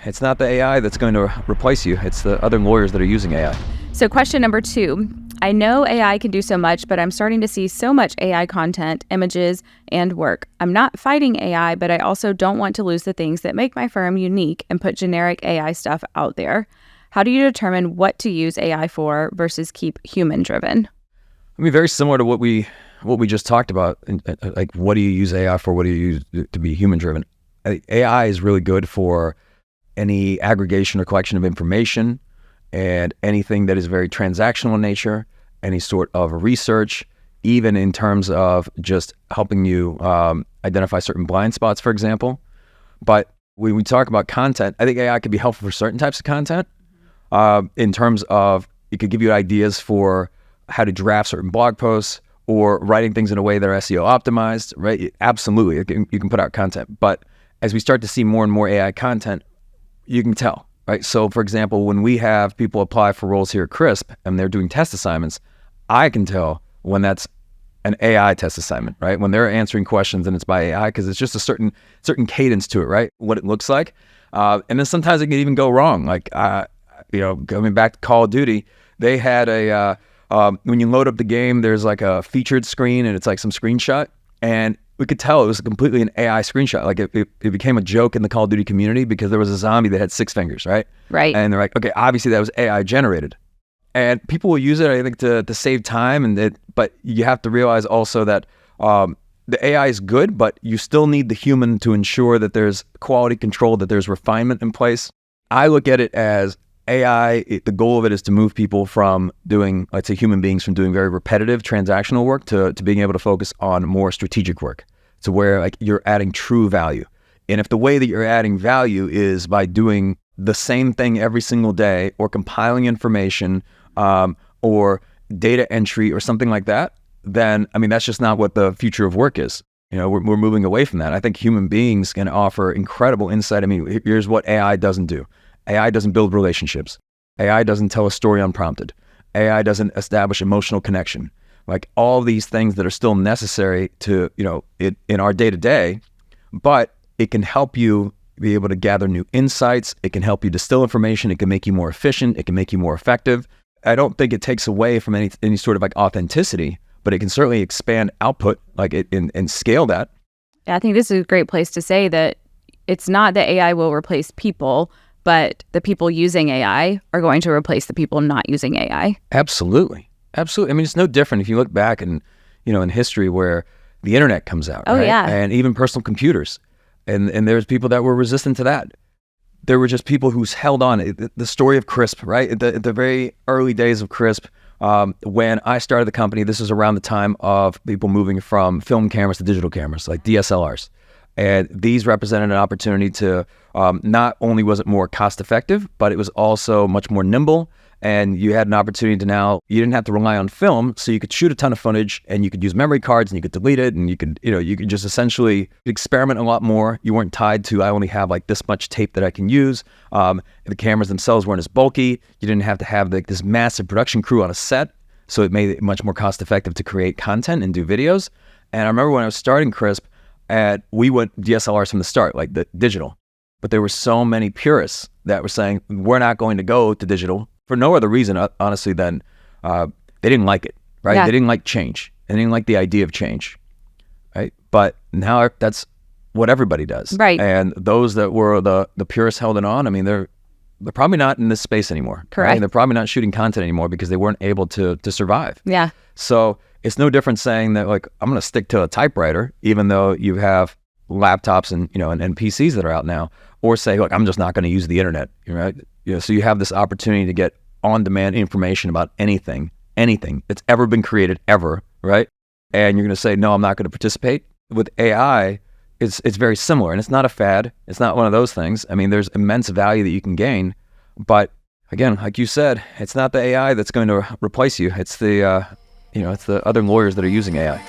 It's not the AI that's going to replace you. It's the other lawyers that are using AI. So question number 2, I know AI can do so much, but I'm starting to see so much AI content, images, and work. I'm not fighting AI, but I also don't want to lose the things that make my firm unique and put generic AI stuff out there. How do you determine what to use AI for versus keep human-driven? I mean, very similar to what we just talked about. Like, what do you use AI for? What do you use to be human-driven? AI is really good for any aggregation or collection of information and anything that is very transactional in nature, any sort of research, even in terms of just helping you identify certain blind spots, for example. But when we talk about content, I think AI could be helpful for certain types of content in terms of it could give you ideas for how to draft certain blog posts or writing things in a way that are SEO optimized, right? Absolutely, you can put out content. But as we start to see more and more AI content, you can tell, right? So for example, when we have people apply for roles here at CRISP and they're doing test assignments, I can tell when that's an AI test assignment, right? When they're answering questions and it's by AI, because it's just a certain cadence to it, right? What it looks like. And then sometimes it can even go wrong. Like, going back to Call of Duty, they had when you load up the game, there's like a featured screen and it's like some screenshot. And we could tell it was completely an AI screenshot. Like it became a joke in the Call of Duty community because there was a zombie that had 6 fingers, right? Right. And they're like, okay, obviously that was AI generated. And people will use it, I think, to save time. But you have to realize also that the AI is good, but you still need the human to ensure that there's quality control, that there's refinement in place. I look at it as AI, the goal of it is to move people from doing, let's say human beings, from doing very repetitive transactional work to being able to focus on more strategic work, to where like you're adding true value. And if the way that you're adding value is by doing the same thing every single day or compiling information or data entry or something like that, then, I mean, that's just not what the future of work is. We're moving away from that. I think human beings can offer incredible insight. I mean, here's what AI doesn't do. AI doesn't build relationships. AI doesn't tell a story unprompted. AI doesn't establish emotional connection. Like all these things that are still necessary to, in our day-to-day, but it can help you be able to gather new insights. It can help you distill information. It can make you more efficient. It can make you more effective. I don't think it takes away from any sort of like authenticity, but it can certainly expand output, like and scale that. Yeah, I think this is a great place to say that it's not that AI will replace people, but the people using AI are going to replace the people not using AI. Absolutely. Absolutely. I mean, it's no different if you look back in history where the internet comes out, oh, right? Yeah. And even personal computers. And there's people that were resistant to that. There were just people who's held on. The story of CRISP, right? At the very early days of CRISP, when I started the company, this was around the time of people moving from film cameras to digital cameras, like DSLRs. And these represented an opportunity to, not only was it more cost effective, but it was also much more nimble. And you had an opportunity to you didn't have to rely on film, so you could shoot a ton of footage and you could use memory cards and you could delete it and you could just essentially experiment a lot more. You weren't tied to, I only have like this much tape that I can use. The cameras themselves weren't as bulky. You didn't have to have this massive production crew on a set. So it made it much more cost effective to create content and do videos. And I remember when I was starting CRISP, we went DSLRs from the start, like the digital. But there were so many purists that were saying, we're not going to go to digital for no other reason, honestly, than they didn't like it, right? Yeah. They didn't like change. They didn't like the idea of change, right? But now that's what everybody does. Right. And those that were the purists held it on, I mean, they're probably not in this space anymore. Correct. Right? They're probably not shooting content anymore because they weren't able to survive. Yeah. So it's no different saying that, like, I'm going to stick to a typewriter, even though you have laptops and PCs that are out now, or say, look, I'm just not going to use the internet, right? So you have this opportunity to get on-demand information about anything that's ever been created ever, right? And you're going to say, no, I'm not going to participate. With AI, it's very similar, and it's not a fad. It's not one of those things. I mean, there's immense value that you can gain, but again, like you said, it's not the AI that's going to replace you. It's the it's the other lawyers that are using AI.